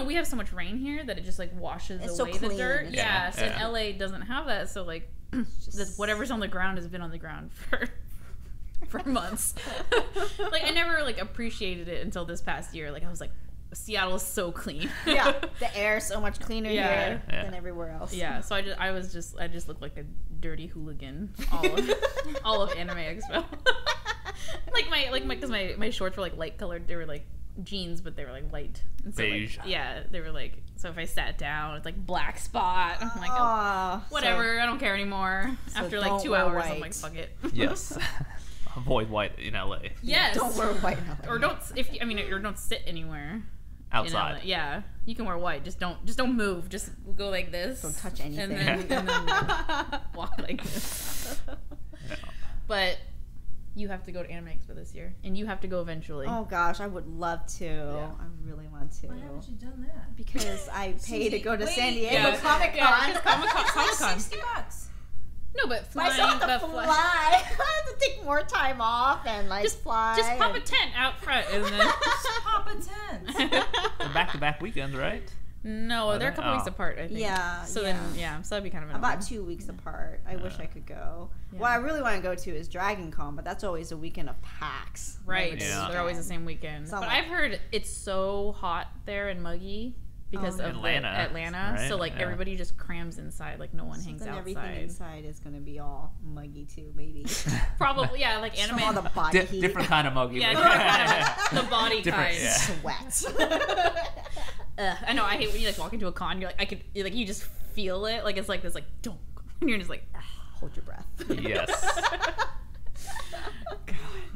we have so much rain here that it just like washes It's so away the clean. dirt. It's Yeah, not- so yeah. LA doesn't have that, so like just- whatever's on the ground has been on the ground for months. Like I never like appreciated it until this past year. Like I was like, Seattle is so clean. Yeah, the air is so much cleaner Yeah. here Yeah. than everywhere else. Yeah, so I just looked like a dirty hooligan all of Anime Expo. Because my shorts were like light colored. They were like jeans, but they were like light. And so, Beige. Like, yeah, they were like. So if I sat down, it's like black spot. I'm like, oh, Aw, whatever. I don't care anymore. so After like don't 2 wear hours, I'm white. like, fuck it. Yes. Avoid white in LA. Yes. Don't wear white. Or don't or don't sit anywhere. in Outside. LA. Yeah, you can wear white. Just don't move. Just go like this. Don't touch anything. And then walk like this. Yeah. But you have to go to Anime Expo this year, and you have to go eventually. Oh gosh, I would love to. I really want to. Why haven't you done that? Because I pay to go to San Diego Yeah. Comic Con. Yeah, Comic-Con. $60. No, but I still flying, have to fly. I have to take more time off and like fly. just pop a tent out front, and then Pop a tent. They're back-to-back weekends, right? no, they're a couple Oh. weeks apart. I think. Yeah, So yeah. then, so that'd be kind of annoying. About 2 weeks apart. I wish I could go. Yeah. What I really want to go to is Dragon Con, but that's always a weekend of PAX. Right. Yeah. They're always the same weekend. So I'm but like- I've heard it's so hot there and muggy because Oh, of Atlanta, Atlanta. right? So like Yeah. everybody just crams inside. Like no one So hangs then everything outside. inside is going to be all muggy too, maybe. Probably, yeah, like From anime. all the body heat. Different kind of muggy. Yeah, but- the body Different, kind. yeah. Sweat. I know. I hate when you like walk into a con. You're like, you just feel it. Like it's like this, like don't. And you're just like, Hold your breath. Yes.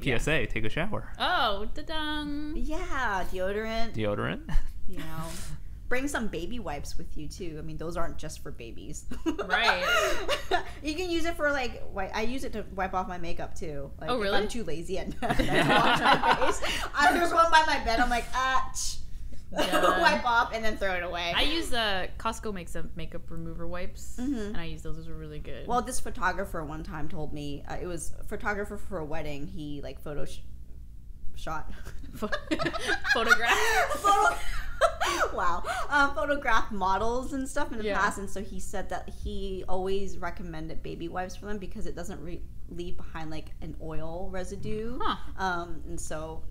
PSA, take a shower. oh, da-dang. Yeah, deodorant. Deodorant. You know, bring some baby wipes with you too. I mean, those aren't just for babies. Right. You can use it for like. I use it to wipe off my makeup too. Like, Oh, If really? I'm too lazy and I don't wash my face. There's one by my bed. I'm like, Done. wipe off and then throw it away. I use Costco makes a makeup remover wipes, and I use those. Those are really good. Well, this photographer one time told me it was a photographer for a wedding. He like shot. Photograph. Wow. Photographed models and stuff in the Yeah. past, and so he said that he always recommended baby wipes for them because it doesn't leave behind like an oil residue. Huh. And so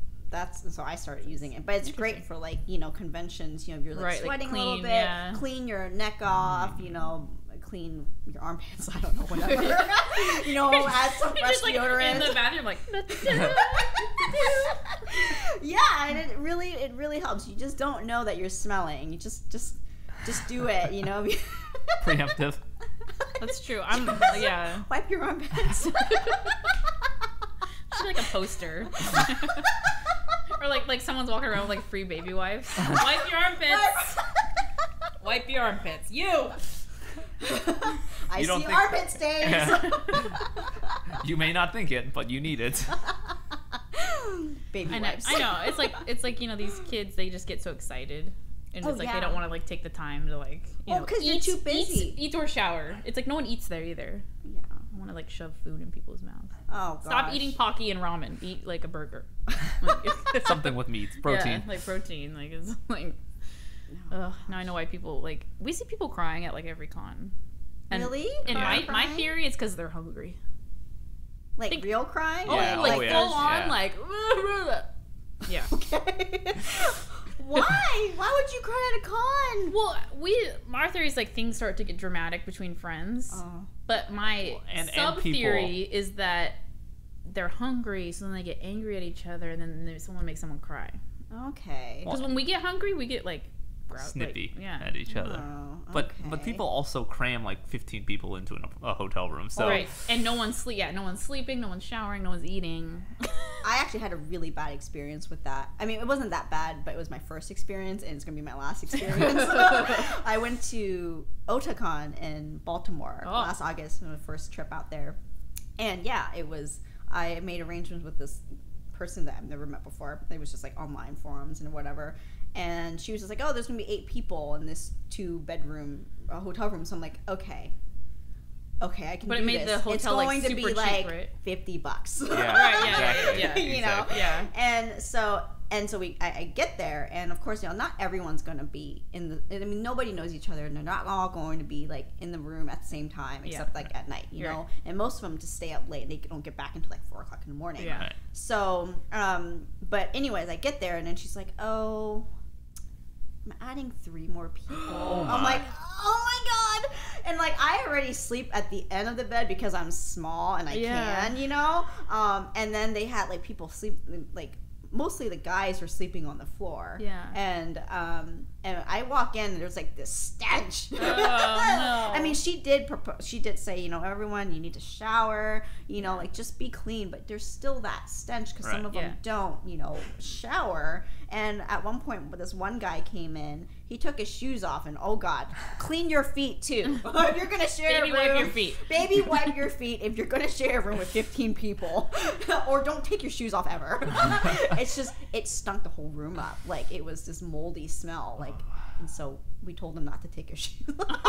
so I started using it, but it's great for like conventions. If you're like Right, like sweating a little clean, bit, yeah. clean your neck off. Clean your armpits. I don't know, whatever. Add some You're fresh just like deodorant. in the bathroom, like. Yeah, and it really helps. You just don't know that you're smelling. You just do it. Preemptive. That's true. Yeah. Wipe your armpits. She's like a poster. Or like someone's walking around with like free baby wipes. Wipe your armpits. Wipe your armpits. You. I You don't see think- armpit stains. You may not think it, but you need it. Baby I know. wipes. I know. It's like these kids. They just get so excited, and Oh, it's like yeah. they don't want to like take the time to like Well, 'cause you're too busy. Eat or shower. It's like no one eats there either. Yeah. I want to like shove food in people's mouths. Oh, Stop gosh. eating Pocky and ramen. Eat like a burger. Something with meat, protein. Yeah, like protein. Like it's like. Now I know why people like. We see people crying at like every con. And, Really? And Crying? my theory is because they're hungry. Like think- real crying? Yeah, like oh, yeah, full on yeah. like. Yeah. Okay. Why? Why would you cry at a con? Well, our theory is like things start to get dramatic between friends. Oh. But my And sub people- theory is that they're hungry, so then they get angry at each other, and then someone makes someone cry. Okay. Because when we get hungry, we get like Snippy yeah. at each other. Oh, But okay. people also cram like 15 people into a hotel room. So Right, and no one's no one's sleeping, no one's showering, no one's eating. I actually had a really bad experience with that. I mean, it wasn't that bad, but it was my first experience, and it's going to be my last experience. I went to Otakon in Baltimore last August, my first trip out there. And yeah, I made arrangements with this person that I've never met before. It was just like online forums and whatever. And she was just like, oh, there's going to be 8 people in this 2-bedroom hotel room. So I'm like, okay, I can But do it made this. the hotel it's like going to super be cheap, like right? $50. Yeah, Right, exactly. yeah. You know? Exactly. Yeah. And so I get there, and of course, not everyone's going to be nobody knows each other, and they're not all going to be like in the room at the same time, except like at night, you know. And most of them just stay up late. They don't get back until like 4 o'clock in the morning. Yeah. Right. So, but anyways, I get there, and then she's like, oh, I'm adding 3 more people. I'm like, oh my god. And like I already sleep at the end of the bed because I'm small and I can, you know. And then they had like people sleep like mostly the guys were sleeping on the floor. Yeah. And I walk in and there's like this stench. Oh, no. I mean, she did say, you know, everyone, you need to shower, you know, like just be clean, but there's still that stench because some of them don't, you know, shower. And at one point, this one guy came in, he took his shoes off, and oh god, clean your feet too. If you're gonna share Baby a room, wipe your feet. Baby wipe your feet if you're gonna share a room with 15 people, or don't take your shoes off ever. It's just, it stunk the whole room up. Like it was this moldy smell. Like, and so we told him not to take his shoes off.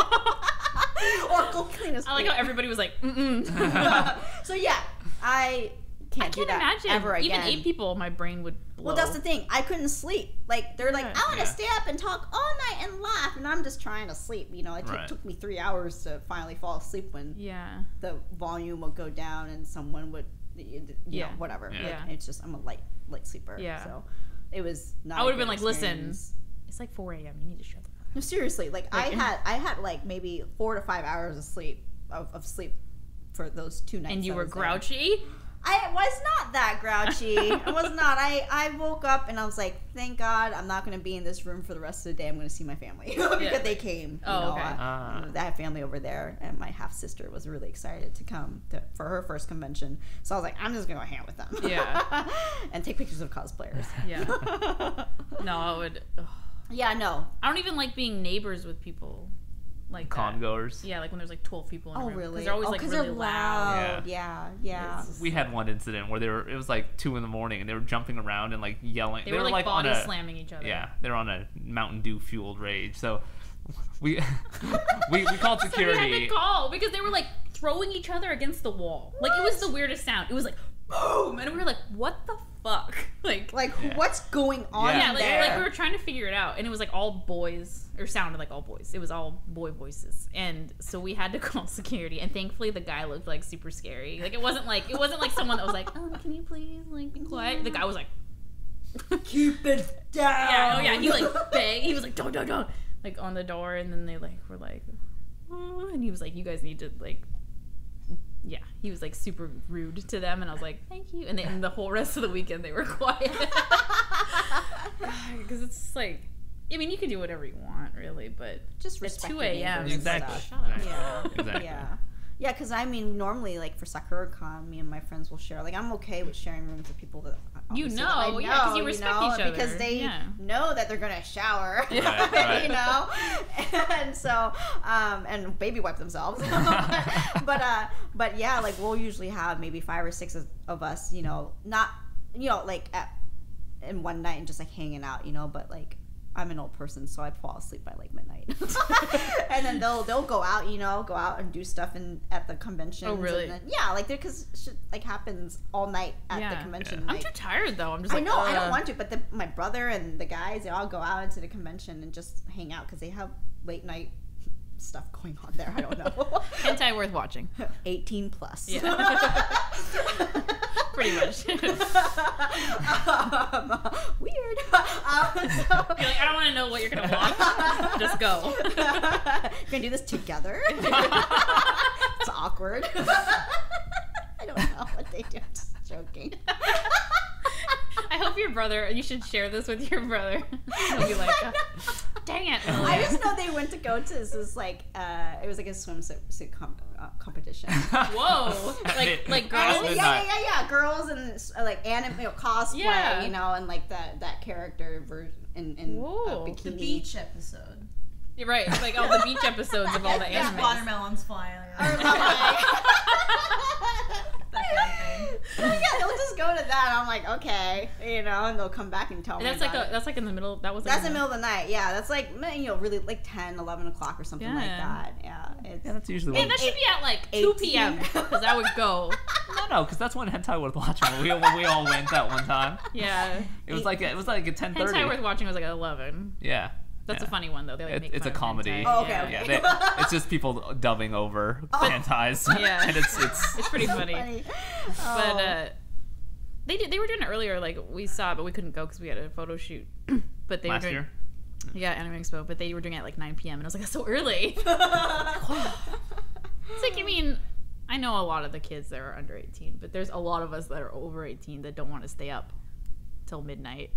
Or go clean his feet. I like how everybody was like, mm-mm. So yeah, I can't do that imagine ever again. Even 8 people, my brain would blow. Well, that's the thing. I couldn't sleep. Like they're like, I want to stay up and talk all night and laugh, and I'm just trying to sleep. You know, it took me 3 hours to finally fall asleep when the volume would go down and someone would, you know, whatever. Yeah. Like, it's just I'm a light sleeper. Yeah. So it was not. I would have been like, experience. listen, it's like 4 a.m. You need to shut the fuck up. No, seriously. Like I had like maybe 4 to 5 hours of sleep for those 2 nights. And you I were was there. grouchy? I was not that grouchy. I was not. I woke up and I was like, thank God I'm not going to be in this room for the rest of the day. I'm going to see my family because they came. Oh, you know, okay. I have family over there, and my half sister was really excited to come for her first convention. So I was like, I'm just going to go hang out with them. Yeah. And take pictures of cosplayers. Yeah. No, I would. Ugh. Yeah, no. I don't even like being neighbors with people. Like con goers. Yeah, like when there's like 12 people in a room. Really? Because they're always like really they're loud. Yeah. We had one incident where it was like 2 a.m. and they were jumping around and like yelling. They were like body slamming each other. Yeah, they were on a Mountain Dew fueled rage. So we called security. So we had to call because they were like throwing each other against the wall. Like it was the weirdest sound. It was like boom, and we were like, what the fuck? Like what's going on? Yeah, there? like we were trying to figure it out, and it was like all boys, or sounded like all boys. It was all boy voices, and so we had to call security. And thankfully, the guy looked like super scary. Like it wasn't like someone that was like, oh, can you please like be quiet? The guy was like, keep it down. Yeah, oh yeah, he like banged. He was like, don't, like on the door, and then they like were like, oh, and he was like, you guys need to like. Yeah, he was like super rude to them, and I was like, thank you. And then the whole rest of the weekend they were quiet. Because it's like, I mean, you can do whatever you want, really, but just at respect 2 a.m. Exactly. Shut up. Yeah. Exactly. Yeah, because I mean, normally, like for SakuraCon, me and my friends will share. Like, I'm okay with sharing rooms with people that you know, yeah, because you respect each other, because they know that they're gonna shower, right. you know, and so and baby wipe themselves, but yeah, like we'll usually have maybe 5 or 6 of us, you know, not like in one night and just like hanging out, you know, but like. I'm an old person, so I fall asleep by like midnight, and then they'll go out, you know, and do stuff at the convention. Oh, really? And then, yeah, like because shit like happens all night at the convention. Yeah. Like, I'm too tired though. I'm just like, I know I don't want to, but my brother and the guys, they all go out into the convention and just hang out because they have late night stuff going on there. I don't know. Hentai worth watching. 18 plus. Yeah. Pretty much. Weird. You're like, I don't want to know what you're gonna watch. Just go. You're gonna do this together. It's awkward. I don't know what they do. I'm just joking. I hope your brother. You should share this with your brother. He'll be like, dang it. I just know they went to go to this like it was like a swimsuit competition. Whoa, like girls. Yeah. Girls and like anime, cosplay, you know, and like that character version in bikini. The beach episode. You're right. It's like all the beach episodes of all the There's animes. watermelons flying. Yeah, they'll just go to that. I'm like, okay, you know, and they'll come back and tell me. That's like in the middle. That's in the middle of the night. Yeah, that's like, you know, really like 10, 11 o'clock or something like that. Yeah, that's usually. That should be at like 2 p.m. because I would go. No, because that's when Hentai Worth Watching. We all went that one time. Yeah. It was like at 10:30. Hentai Worth Watching was like at 11. Yeah. That's a funny one though. They like make it's fun a comedy. Of oh, okay. Yeah, it's just people dubbing over hentais. Yeah, and it's pretty so funny. But they were doing it earlier. Like we saw it, but we couldn't go because we had a photo shoot. But they last were doing, year. Yeah, Anime Expo, but they were doing it at like 9 p.m. and I was like, that's so early. It's like, I mean, I know a lot of the kids that are under 18, but there's a lot of us that are over 18 that don't want to stay up till midnight.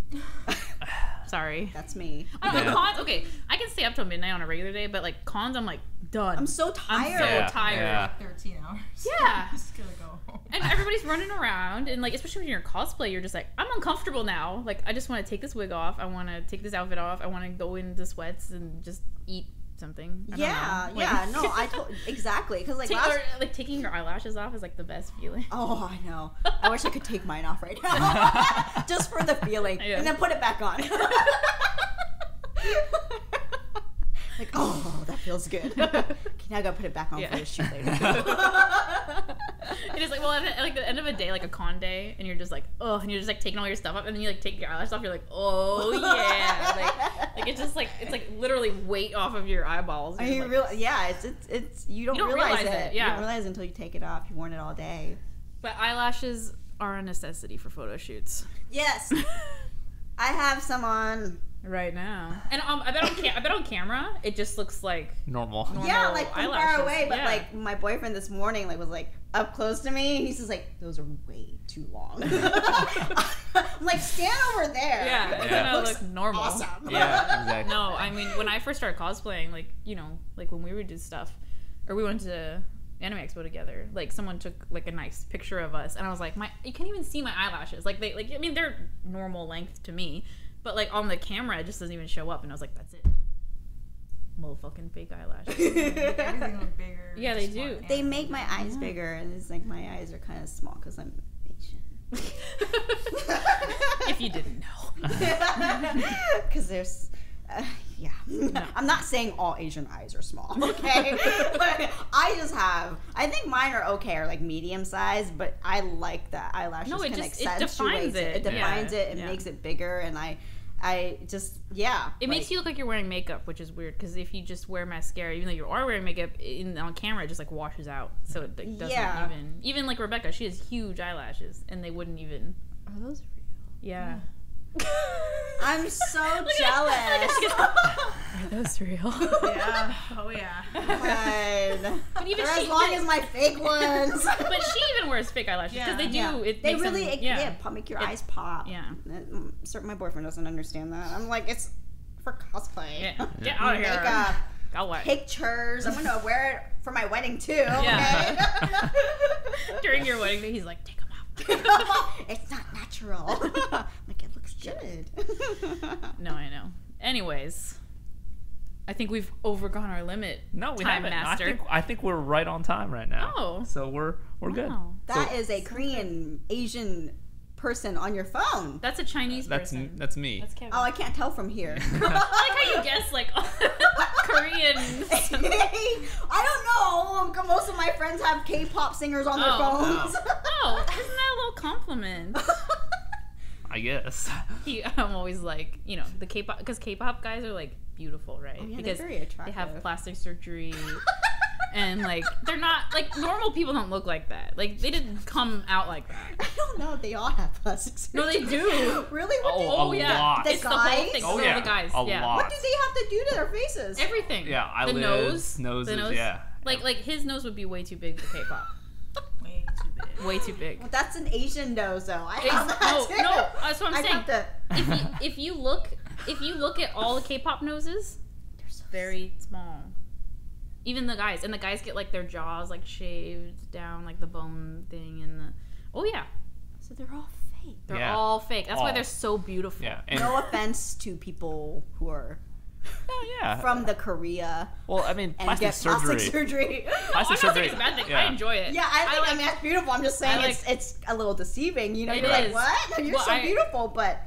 Sorry. That's me. I don't know, cons, okay, I can stay up till midnight on a regular day, but like cons, I'm like, done. I'm so tired. I'm so tired. Yeah. 13 hours. Yeah. Just gonna go home. And everybody's running around, and like, especially when you're in cosplay, you're just like, I'm uncomfortable now. Like, I just want to take this wig off. I want to take this outfit off. I want to go into sweats and just eat something. I don't know. Like, No, exactly. Because like like taking your eyelashes off is like the best feeling. Oh, I know. I wish I could take mine off right now, just for the feeling, Yeah. and then put it back on. Like, oh, that feels good. Okay, now I gotta put it back on for the shoot later. It is like, well, at like the end of a day, like a con day, and you're just like, oh, and you're just like taking all your stuff up, and then you like take your eyelashes off. You're like, oh yeah, like it's just like it's like literally weight off of your eyeballs. I mean, like, it's you don't realize it. Yeah. You don't realize it until you take it off. You've worn it all day. But eyelashes are a necessity for photo shoots. Yes, I have some on. Right now, and I bet on camera it just looks like Normal. Yeah, like from far eyelashes. away. But Yeah. like my boyfriend this morning, like was like up close to me. And he's just like, those are way too long. I'm like, stand over there. Yeah, Like, it's Yeah. gonna looks look normal. awesome. Yeah, exactly. No, I mean when I first started cosplaying, like like when we would do stuff, or we went to Anime Expo together, like someone took like a nice picture of us, and I was like, you can't even see my eyelashes. Like I mean they're normal length to me, but like on the camera it just doesn't even show up, and I was like, that's it. Motherfucking fake eyelashes. Make everything look bigger. Yeah, they just do. want- They make my eyes bigger, and it's like my eyes are kind of small because I'm Asian. If you didn't know. Because there's, yeah. No. I'm not saying all Asian eyes are small, okay? But I think mine are okay, or like medium size, but I like that eyelashes No, it can just- it accentuate defines it. It defines Yeah. it and Yeah. makes it bigger, and I just, yeah. It makes you look like you're wearing makeup, which is weird because if you just wear mascara, even though you are wearing makeup, on camera it just like washes out, so it like, doesn't Yeah. even like Rebecca, she has huge eyelashes and they wouldn't even. Are those real? Yeah. I'm so jealous. Are those real? Yeah. Oh yeah. God. But even They're she, as long as my fake ones. but she even wears fake eyelashes because they do. Yeah. It They makes really, them, make your eyes pop. Yeah. Certain my boyfriend doesn't understand that. I'm like, it's for cosplay. Yeah. Get out of here. Makeup, I'll wear. pictures. I'm gonna wear it for my wedding too. Yeah. Okay? During your wedding day, he's like, take them out. It's not natural. Like, it looks good. No, I know. Anyways, I think we've overgone our limit. No, we Time haven't. master. I think we're right on time right now. Oh. So we're good. Wow. That So- is a Korean Asian person on your phone. That's a Chinese That's person. that's me. That's Kevin. Oh, I can't tell from here. I like how you guess like Korean. I don't know. Most of my friends have K-pop singers on their Oh. phones. Oh, isn't that a little compliment? I guess. I'm always like, the K-pop, because K-pop guys are like beautiful, right? Oh, yeah, they're because very they attractive. have plastic surgery. And like they're not like normal people don't look like that. Like they didn't come out like that. I don't know. They all have plastic surgery. No, they do. Really? What do Oh, a yeah, lot. The it's the whole guys? thing. Oh, So yeah. the guys, A yeah. lot. What do they have to do to their faces? Everything. Yeah, eyelids, the noses, noses, yeah. Like his nose would be way too big for K-pop. Way too big. Way too big. Well, that's an Asian nose, though. I It's- have that too. no, that's what I'm I saying. have to. If you look at all the K-pop noses, They're so very small. Even the guys, and the guys get like their jaws like shaved down, like the bone thing, and the So they're all fake. they're Yeah. all fake. That's why All. they're so beautiful. Yeah. And, No offense to people who are oh, yeah. from the Korea Well, I mean, and plastic get surgery. plastic surgery. Oh, I'm Plastic not saying surgery. it's a bad thing. Yeah. I enjoy it. Yeah, I mean, that's beautiful. I'm just saying I like- it's a little deceiving. You know, It you're like, is. what? You're Well, so I- beautiful, but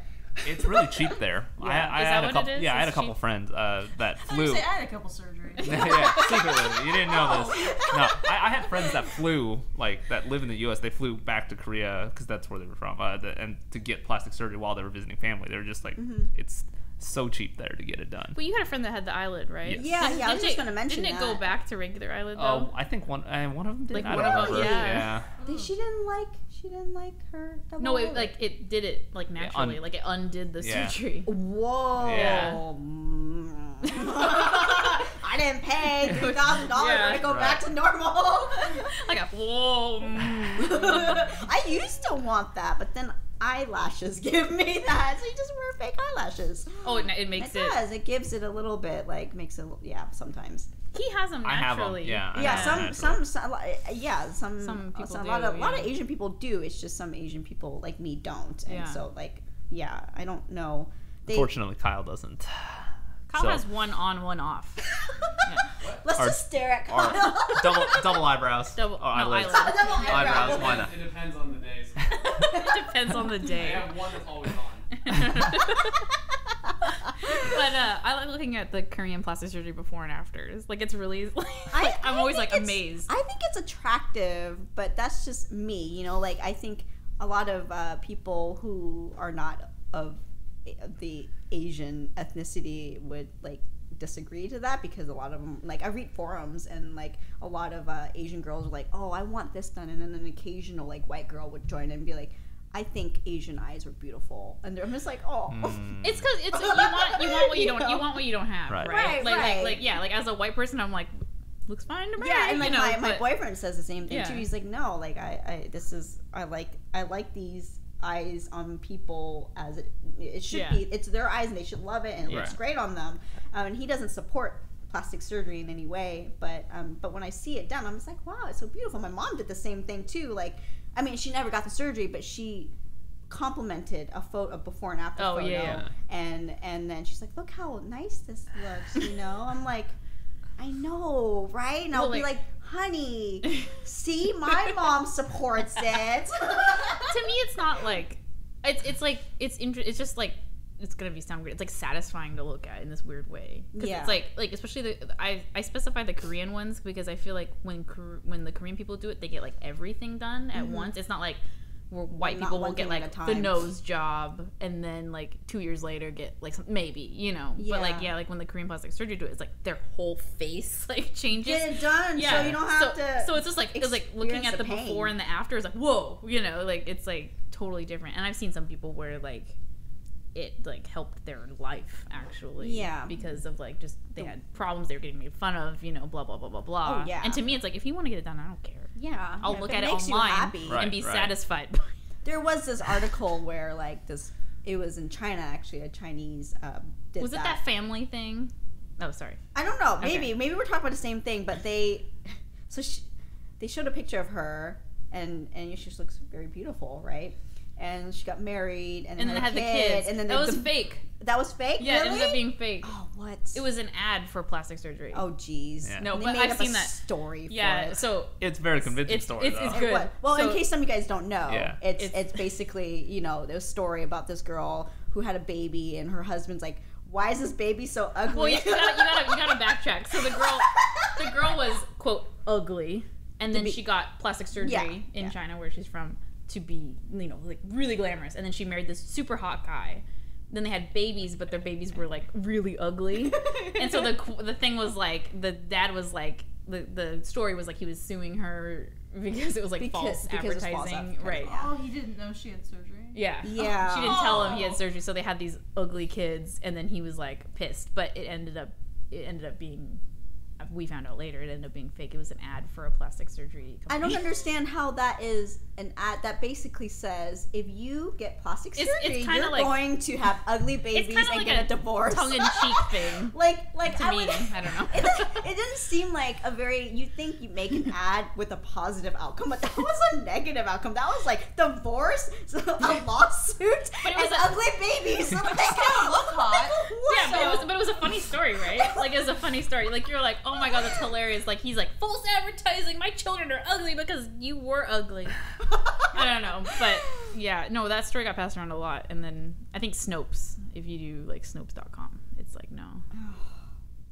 It's really cheap there. Yeah. I Is that had what a couple. it is? Yeah, I had a It's couple cheap? friends that I flew. say I had a couple surgeries. Yeah, secretly. You didn't know this. No, I had friends that flew, like, that live in the U.S. They flew back to Korea because that's where they were from, and to get plastic surgery while they were visiting family. They were just like, it's so cheap there to get it done. But you had a friend that had the eyelid, right? Yes. Yeah, I was just going to mention Didn't it that. go back to regular eyelid though? Oh, I think one of them did. Like, I one don't of them, remember. yeah. She didn't like her double No, eyelid. it did it like naturally, like it undid the Yeah. surgery. Whoa. Yeah. I didn't pay $3,000 Yeah. to go back Right. to normal. Like a whoa. I used to want that, but then eyelashes give me that. So you just wear fake eyelashes. Oh, it makes It does. It gives it a little bit, like, makes it, yeah, sometimes. He has them I have them. naturally. Yeah. I Yeah, have them some naturally. Some people a do, lot of yeah. Asian people do. It's just some Asian people like me don't, and Yeah. so like, yeah, I don't know. Fortunately, Kyle doesn't. Kyle So- has one on, one off. Let's Our- just stare at Or Kyle. double eyebrows. Double- or no, eyelids. eyelids. Double Eyebrows. Why not? It depends on the days. It depends on the I day. have one that's always on. But I like looking at the Korean plastic surgery before and afters. Like it's really, I'm always like think it's- amazed. I think it's attractive, but that's just me. You know, like I think a lot of people who are not of the Asian ethnicity would like disagree to that, because a lot of them, like I read forums and like a lot of Asian girls are like, oh, I want this done, and then an occasional like white girl would join and be like, I think Asian eyes were beautiful, and I'm just like, oh. It's because it's you want what you don't what you don't have, Right. right? Right. Like yeah, like as a white person, I'm like, looks fine to me. Yeah, and like you know, my but- boyfriend says the same thing Yeah. too. He's like, no, like I like these eyes on people as it should Yeah. be. It's their eyes and they should love it, and it looks Right. great on them. And he doesn't support plastic surgery in any way, but when I see it done, I'm just like, wow, it's so beautiful. My mom did the same thing too. Like, I mean, she never got the surgery, but she complimented a photo, a before and after Oh, photo, yeah. and then she's like, look how nice this looks, you know. I'm like, I know, right? And I'll Well, be like, honey, see, my mom supports it. To me, it's not like it's like it's just like it's gonna be sound weird. It's like satisfying to look at in this weird way. 'Cause Yeah. it's like especially I specify the Korean ones because I feel like when the Korean people do it, they get like everything done at once. It's not like where white Not people one will get thing at like a the time. nose job and then like 2 years later get like some, maybe, you know. But like Yeah. like when the Korean plastic surgery do it, it's like their whole face like changes. Get it done, so you don't have to. So it's just like it's like looking experience at the pain. before and the after is like whoa, you know, like it's like totally different. And I've seen some people where like it like helped their life actually, Yeah. because of like just they had problems, they were getting made fun of, you know, blah blah blah blah blah. Oh, yeah. And to me, it's like if you want to get it done, I don't care. Yeah, I'll if look at it makes you online happy. Right. and be satisfied. There was this article where like this, it was in China actually. A Chinese did Was it that family thing? Oh, sorry. I don't know. Okay. Maybe we're talking about the same thing, but they showed a picture of her, and she just looks very beautiful, right? And she got married, and And then it had the kids. and then that was fake. That was fake. Yeah, really? it ended up being fake. Oh, what? It was an ad for plastic surgery. Oh, jeez. Yeah. No, They but made I've up seen a that. story. Yeah, For it. so It's a very convincing it's- story, it's- though. it's And good. what- well, So- in case some of you guys don't know, Yeah. it's basically, you know, there's a story about this girl who had a baby, and her husband's like, "Why is this baby so ugly?" well, you gotta backtrack. So the girl was quote ugly, and then be- she got plastic surgery in yeah. China, where she's from, to be, you know, like really glamorous, and then she married this super hot guy. Then they had babies, but their babies were like really ugly, and so the thing was like the dad was like the story was like he was suing her because it was like false because it was advertising, false advertising, right? yeah. Oh, he didn't know she had surgery. Yeah. Yeah. She didn't tell him he had surgery, so they had these ugly kids, and then he was like pissed. But it ended up being, we found out later, it ended up being fake. It was an ad for a plastic surgery I company. don't understand how that is an ad that basically says if you get plastic It's surgery, kinda you're like- going to have ugly It's babies kind of and like get a divorce. tongue-in-cheek thing. like To I me, would, I don't know. It didn't seem like a very. You think you make an ad with a positive outcome, but that was a negative outcome. That was like divorce, a lawsuit, But it and was a- ugly babies. So like, look hot. Yeah, but it was a funny story, right? Like, it was a funny story. Like, you're like, oh my god, that's hilarious. Like, he's like, false advertising, my children are ugly because you were ugly. I don't know, but yeah, no, that story got passed around a lot. And then I think Snopes, if you do like Snopes.com, it's like, no.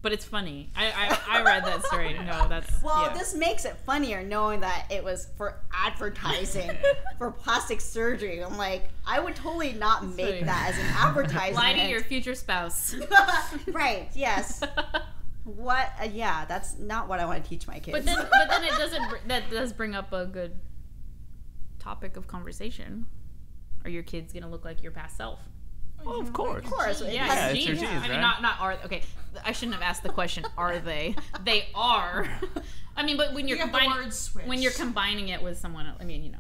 But it's funny. I read that story. No, that's Well, yeah. this makes it funnier knowing that it was for advertising for plastic surgery. I'm like, I would totally not make funny. that as an advertisement. Lie to your future spouse. Right, yes. What? Yeah, that's not what I want to teach my kids. But then it doesn't. That does bring up a good topic of conversation. Are your kids gonna look like your past self? Well, of course. Of course. Yeah, Yeah, it's it's your genes. genes, I mean, right? not are. Okay, I shouldn't have asked the question. Are they? They are. I mean, but when you're You have the combining word switch. when you're combining it with someone else, I mean, you know,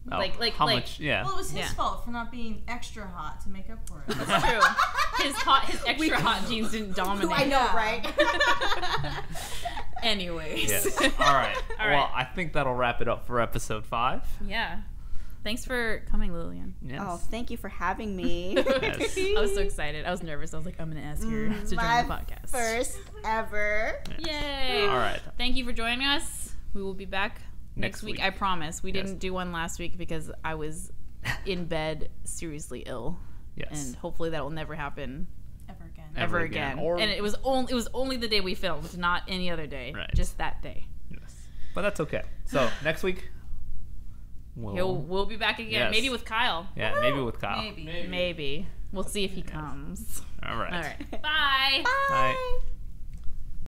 Oh, like how much? Yeah. Well, it was his Yeah. fault for not being extra hot to make up for it. that's true. His extra hot genes didn't dominate. I know, Yeah. right? Yes. Anyways. All right. All Well, right. I think that'll wrap it up for episode 5. Yeah. Thanks for coming, Lillian. Yes. Oh, thank you for having me. Yes. I was so excited. I was nervous. I was like, I'm gonna ask her to join My the podcast. first ever. Yay! All right. Thank you for joining us. We will be back next week. week. I promise. We Yes. didn't do one last week because I was in bed seriously ill, Yes. and hopefully that will never happen Ever again. ever again. Or And it was only the day we filmed, not any other day. Right. Just that day. yes. But that's okay. So next week, We'll be back again. Yes. Maybe with Kyle. yeah, maybe with Kyle. Maybe. Maybe. We'll see if he comes. All right. All right. Bye. Bye.